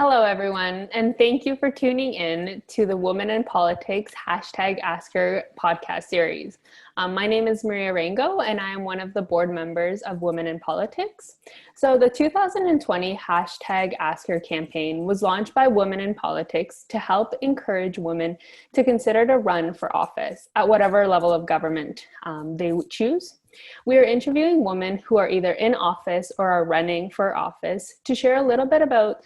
Hello, everyone, and thank you for tuning in to the Women in Politics #AskHer podcast series. My name is Maria Rango, and I am one of the board members of Women in Politics. So the 2020 #AskHer campaign was launched by Women in Politics to help encourage women to consider to run for office at whatever level of government they choose. We are interviewing women who are either in office or are running for office to share a little bit about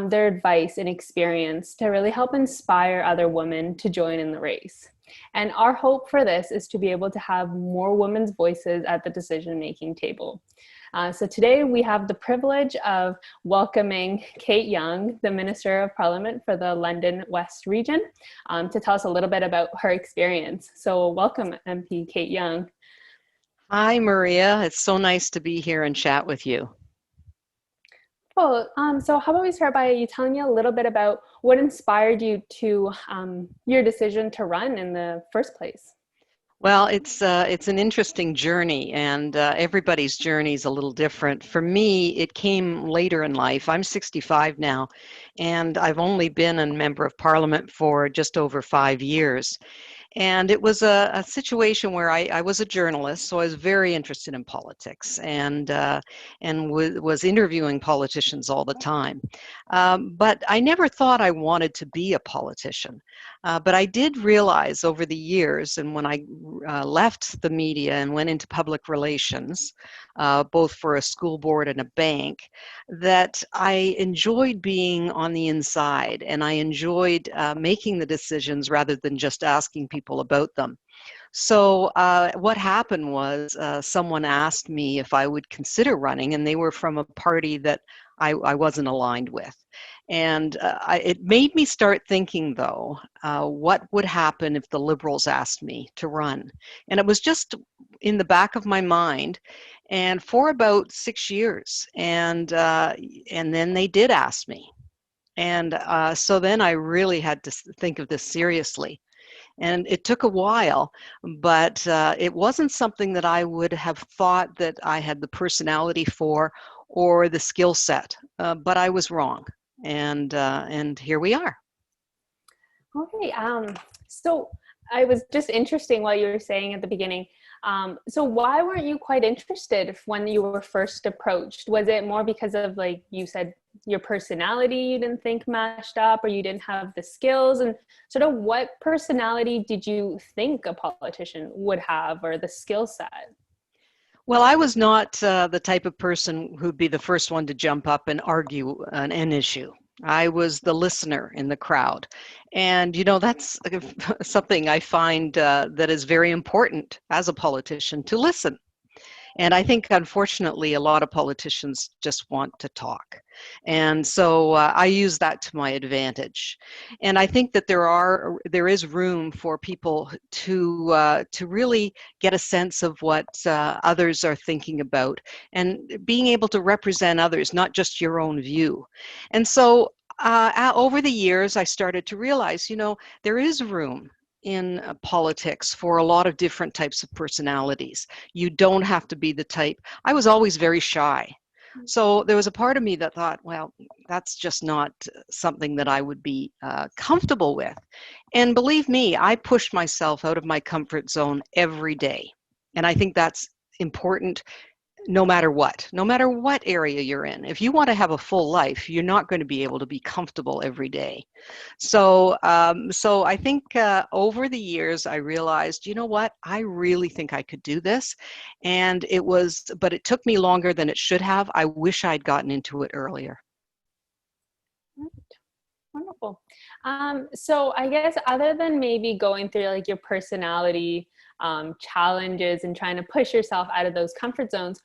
their advice and experience to really help inspire other women to join in the race. And our hope for this is to be able to have more women's voices at the decision-making table. So today we have the privilege of welcoming Kate Young, the Minister of Parliament for the London West region, to tell us a little bit about her experience. So welcome, MP Kate Young. Hi, Maria. It's so nice to be here and chat with you. Cool. So how about we start by you telling me a little bit about what inspired you to your decision to run in the first place? Well, it's an interesting journey, and everybody's journey is a little different. For me, it came later in life. I'm 65 now, and I've only been a member of Parliament for just over 5 years. And it was a situation where I was a journalist, so I was very interested in politics and was interviewing politicians all the time. But I never thought I wanted to be a politician. But I did realize over the years, and when I left the media and went into public relations, both for a school board and a bank, that I enjoyed being on the inside and I enjoyed making the decisions rather than just asking people about them. So what happened was someone asked me if I would consider running, and they were from a party that I wasn't aligned with. And it made me start thinking, though, what would happen if the Liberals asked me to run? And it was just in the back of my mind, and for about 6 years. And then they did ask me. And so then I really had to think of this seriously. And it took a while, but it wasn't something that I would have thought that I had the personality for or the skill set, but I was wrong. And here we are. Okay, so I was just interesting what you were saying at the beginning. So why weren't you quite interested when you were first approached? Was it more because of, like you said, your personality you didn't think matched up, or you didn't have the skills? And sort of what personality did you think a politician would have, or the skill set? Well, I was not the type of person who'd be the first one to jump up and argue an issue. I was the listener in the crowd. And, that's something I find that is very important as a politician, to listen. And I think, unfortunately, a lot of politicians just want to talk. And so I use that to my advantage. And I think that there is room for people to really get a sense of what others are thinking about, and being able to represent others, not just your own view. And so over the years, I started to realize, there is room in politics for a lot of different types of personalities. You don't have to be the type. I was always very shy. So there was a part of me that thought, well, that's just not something that I would be comfortable with. And believe me, I pushed myself out of my comfort zone every day. And I think that's important no matter what area you're in. If you want to have a full life, you're not going to be able to be comfortable every day. So I think over the years, I realized, you know what, I really think I could do this. And but it took me longer than it should have. I wish I'd gotten into it earlier. Wonderful. So I guess other than maybe going through like your personality challenges and trying to push yourself out of those comfort zones,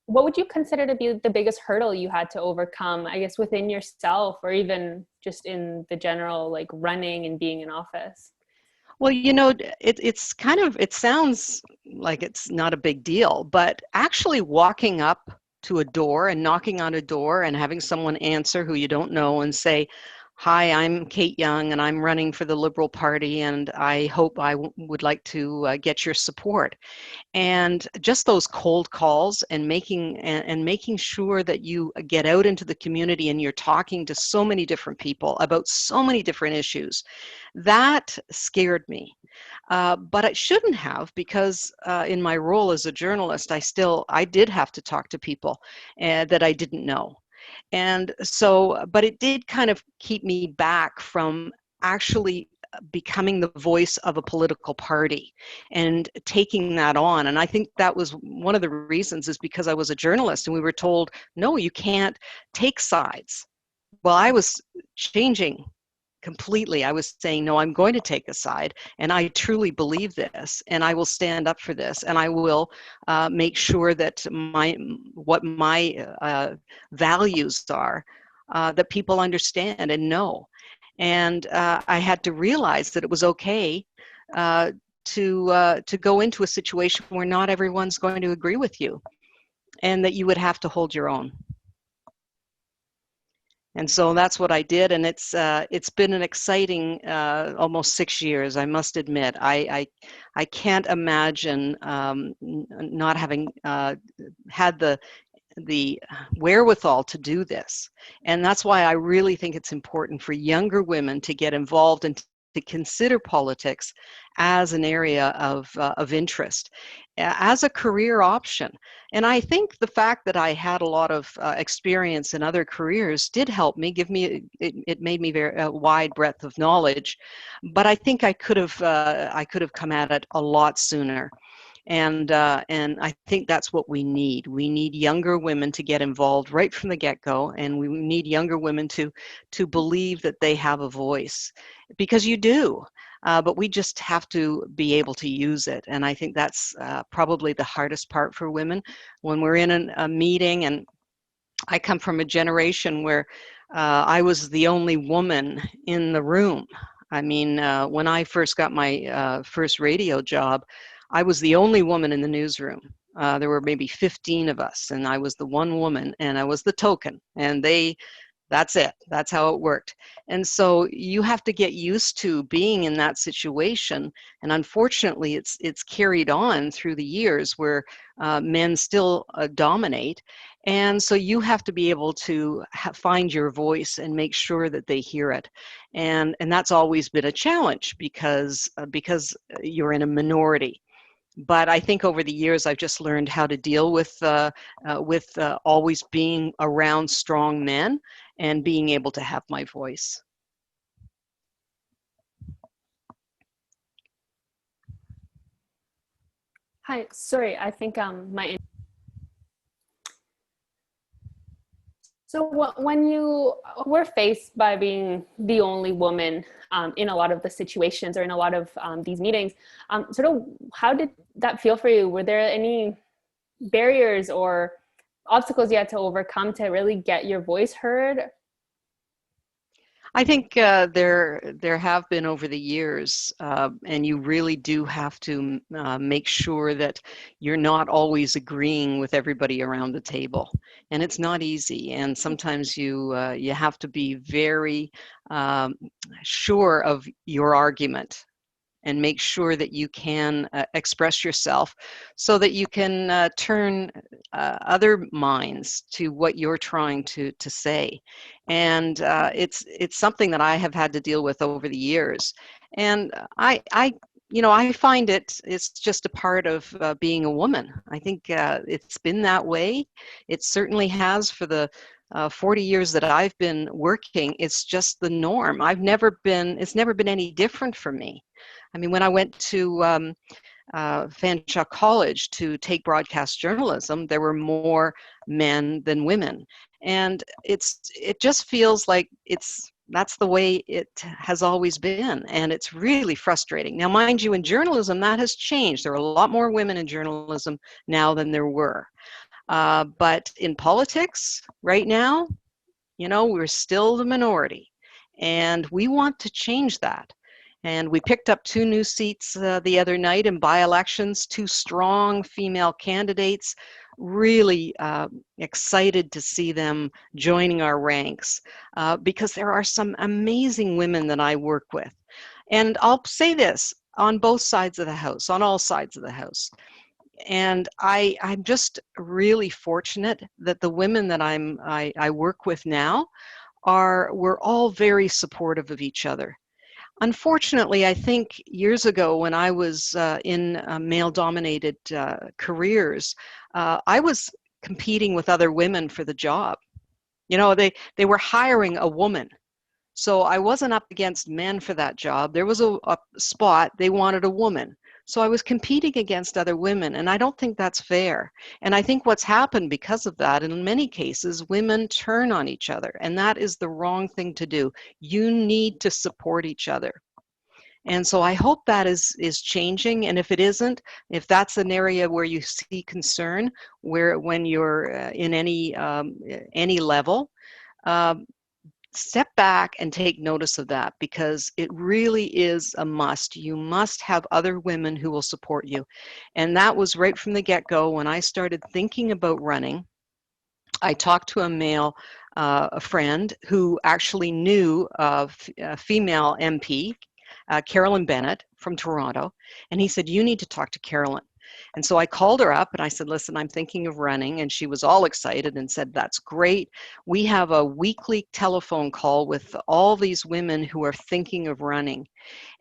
what would you consider to be the biggest hurdle you had to overcome, I guess, within yourself, or even just in the general, like, running and being in office? Well, it sounds like it's not a big deal, but actually walking up to a door and knocking on a door and having someone answer who you don't know and say, hi, I'm Kate Young and I'm running for the Liberal Party and I hope I would like to get your support. And just those cold calls and making sure that you get out into the community and you're talking to so many different people about so many different issues, that scared me. But it shouldn't have, because in my role as a journalist, I did have to talk to people that I didn't know. And so, but it did kind of keep me back from actually becoming the voice of a political party and taking that on. And I think that was one of the reasons, is because I was a journalist and we were told, no, you can't take sides. Well, I was changing completely. I was saying, no, I'm going to take a side, and I truly believe this, and I will stand up for this, and I will make sure that what my values are, that people understand and know. And I had to realize that it was okay to go into a situation where not everyone's going to agree with you, and that you would have to hold your own. And so that's what I did, and it's been an exciting almost 6 years. I must admit, I can't imagine not having had the wherewithal to do this. And that's why I really think it's important for younger women to get involved and to consider politics as an area of interest, as a career option. And I think the fact that I had a lot of experience in other careers did help me, it made me very wide breadth of knowledge. But I think I could have come at it a lot sooner. And I think that's what we need. We need younger women to get involved right from the get-go, and we need younger women to believe that they have a voice, because you do. But we just have to be able to use it. And I think that's probably the hardest part for women. When we're in a meeting, and I come from a generation where I was the only woman in the room. I mean, when I first got my first radio job, I was the only woman in the newsroom. There were maybe 15 of us, and I was the one woman, and I was the token. And that's it. That's how it worked. And so you have to get used to being in that situation. And unfortunately, it's carried on through the years where men still dominate. And so you have to be able to find your voice and make sure that they hear it. And that's always been a challenge, because you're in a minority. But I think over the years, I've just learned how to deal with always being around strong men and being able to have my voice. Hi, sorry, I think my. So when you were faced by being the only woman in a lot of the situations, or in a lot of these meetings, sort of how did that feel for you? Were there any barriers or obstacles you had to overcome to really get your voice heard? I think there have been over the years, and you really do have to make sure that you're not always agreeing with everybody around the table, and it's not easy. And sometimes you have to be very sure of your argument, and make sure that you can express yourself, so that you can turn other minds to what you're trying to say. And it's something that I have had to deal with over the years. And I find it's just a part of being a woman. I think it's been that way. It certainly has for the 40 years that I've been working. It's just the norm. It's never been any different for me. I mean, when I went to Fanshawe College to take broadcast journalism, there were more men than women. And it just feels like that's the way it has always been. And it's really frustrating. Now, mind you, in journalism, that has changed. There are a lot more women in journalism now than there were. But in politics right now, we're still the minority. And we want to change that. And we picked up 2 new seats the other night in by-elections, 2 strong female candidates. Really excited to see them joining our ranks because there are some amazing women that I work with. And I'll say this, on both sides of the house, on all sides of the house. And I'm just really fortunate that the women that I work with now we're all very supportive of each other. Unfortunately, I think years ago when I was in male-dominated careers, I was competing with other women for the job. You know, they were hiring a woman. So I wasn't up against men for that job. There was a spot, they wanted a woman. So I was competing against other women, and I don't think that's fair. And I think what's happened because of that, in many cases, women turn on each other, and that is the wrong thing to do. You need to support each other. And so I hope that is changing. And if it isn't, if that's an area where you see concern, when you're in any level, step back and take notice of that, because it really is a must. You must have other women who will support you. And that was right from the get-go. When I started thinking about running, I talked to a friend who actually knew a female MP, Carolyn Bennett from Toronto, and he said, you need to talk to Carolyn. And so I called her up and I said, listen, I'm thinking of running. And she was all excited and said, that's great. We have a weekly telephone call with all these women who are thinking of running.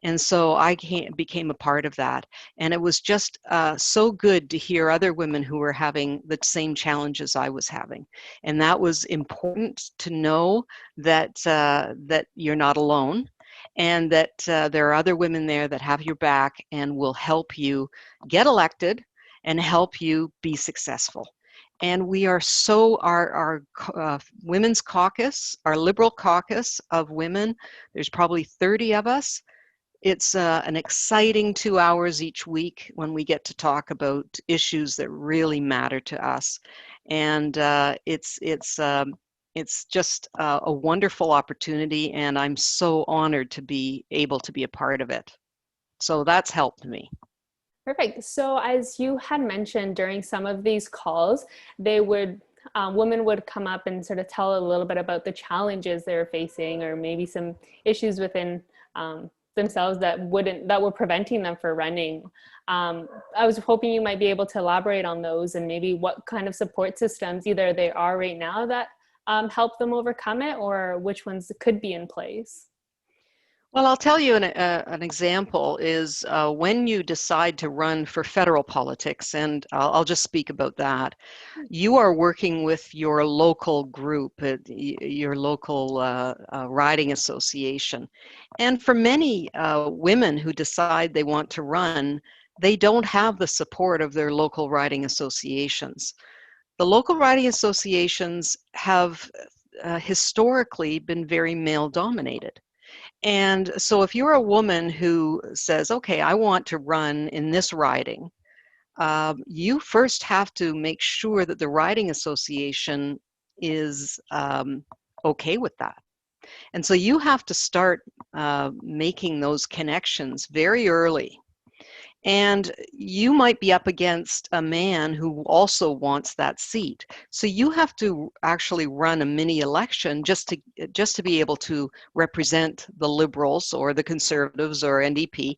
And so I became a part of that. And it was just so good to hear other women who were having the same challenges I was having. And that was important to know that, that you're not alone, and that there are other women there that have your back and will help you get elected and help you be successful. And we are our Women's Caucus, our Liberal Caucus of women, there's probably 30 of us. It's an exciting 2 hours each week when we get to talk about issues that really matter to us. And it's just a wonderful opportunity, and I'm so honored to be able to be a part of it. So that's helped me. Perfect. So as you had mentioned, during some of these calls, they would women would come up and sort of tell a little bit about the challenges they're facing, or maybe some issues within themselves that were preventing them from running. I was hoping you might be able to elaborate on those, and maybe what kind of support systems either they are right now that help them overcome it, or which ones could be in place. Well, I'll tell you an example is when you decide to run for federal politics, and I'll just speak about that. You are working with your local group, your local riding association. And for many women who decide they want to run, they don't have the support of their local riding associations. The local riding associations have historically been very male-dominated. And so if you're a woman who says, okay, I want to run in this riding, you first have to make sure that the riding association is okay with that. And so you have to start making those connections very early. And you might be up against a man who also wants that seat. So you have to actually run a mini election just to be able to represent the Liberals or the Conservatives or NDP.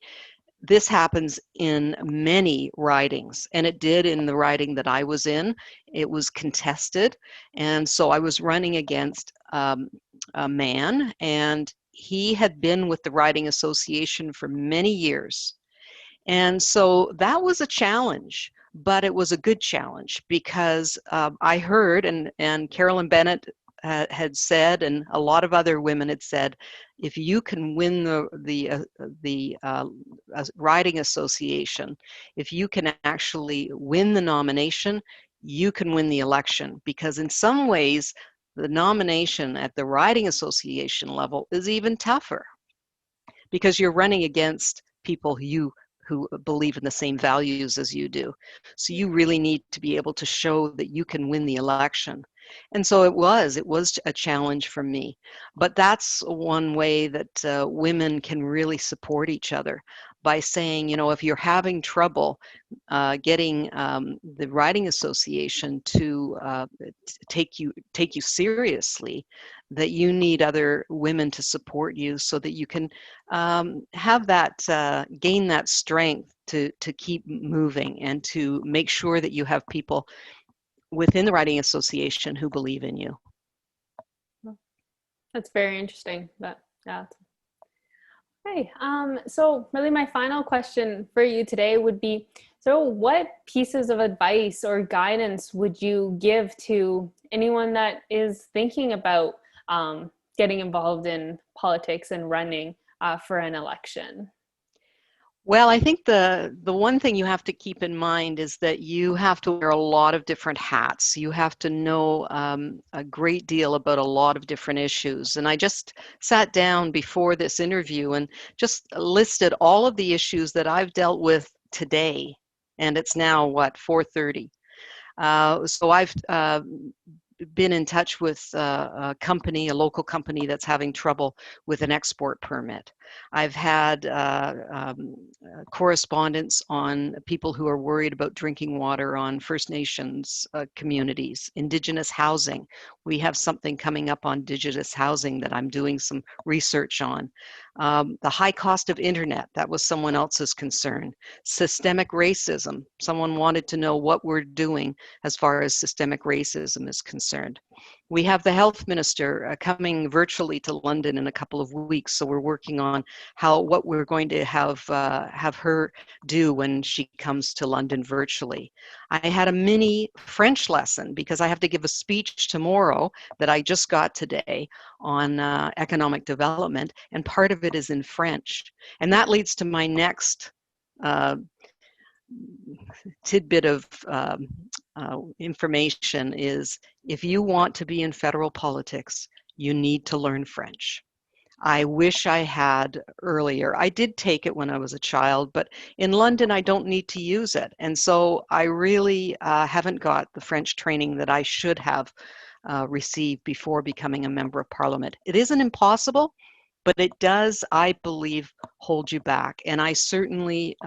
This happens in many ridings, and it did in the riding that I was in. It was contested, and so I was running against a man, and he had been with the riding association for many years. And so that was a challenge, but it was a good challenge, because I heard, and Carolyn Bennett had said, and a lot of other women had said, if you can win the riding association, if you can actually win the nomination, you can win the election. Because in some ways, the nomination at the riding association level is even tougher, because you're running against people who believe in the same values as you do. So you really need to be able to show that you can win the election. And so it was a challenge for me. But that's one way that women can really support each other by saying, you know, if you're having trouble getting the Riding Association to take you seriously, that you need other women to support you so that you can have that, gain that strength to keep moving and to make sure that you have people within the Riding Association who believe in you. That's very interesting. But yeah. Okay. So really my final question for you today would be, so what pieces of advice or guidance would you give to anyone that is thinking about getting involved in politics and running for an election? Well, I think the one thing you have to keep in mind is that you have to wear a lot of different hats. You have to know a great deal about a lot of different issues. And I just sat down before this interview and just listed all of the issues that I've dealt with today. And it's now, what, 4:30. So I've been in touch with a company, a local company that's having trouble with an export permit. I've had correspondence on people who are worried about drinking water on First Nations communities, Indigenous housing. We have something coming up on Indigenous housing that I'm doing some research on. The high cost of internet, that was someone else's concern. Systemic racism, someone wanted to know what we're doing as far as systemic racism is concerned. We have the health minister coming virtually to London in a couple of weeks, so we're working on what we're going to have her do when she comes to London virtually. I had a mini French lesson because I have to give a speech tomorrow that I just got today on economic development, and part of it is in French. And that leads to my next tidbit of information is, if you want to be in federal politics, you need to learn French. I wish I had earlier. I did take it when I was a child, but in London, I don't need to use it. And so I really haven't got the French training that I should have received before becoming a member of Parliament. It isn't impossible, but it does, I believe, hold you back. And I certainly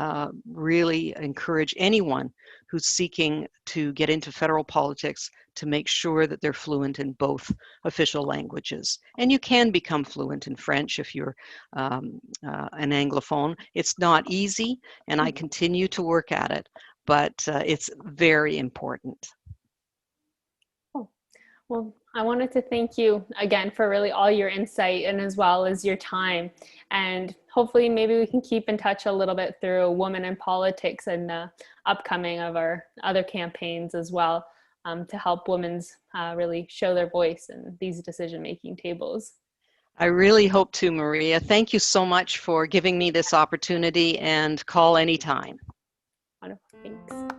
really encourage anyone who's seeking to get into federal politics to make sure that they're fluent in both official languages. And you can become fluent in French if you're an Anglophone. It's not easy, and I continue to work at it, but it's very important. Well, I wanted to thank you again for really all your insight and as well as your time. And hopefully maybe we can keep in touch a little bit through Women in Politics and the upcoming of our other campaigns as well, to help women really show their voice in these decision-making tables. I really hope to, Maria. Thank you so much for giving me this opportunity, and call anytime. Wonderful. Thanks.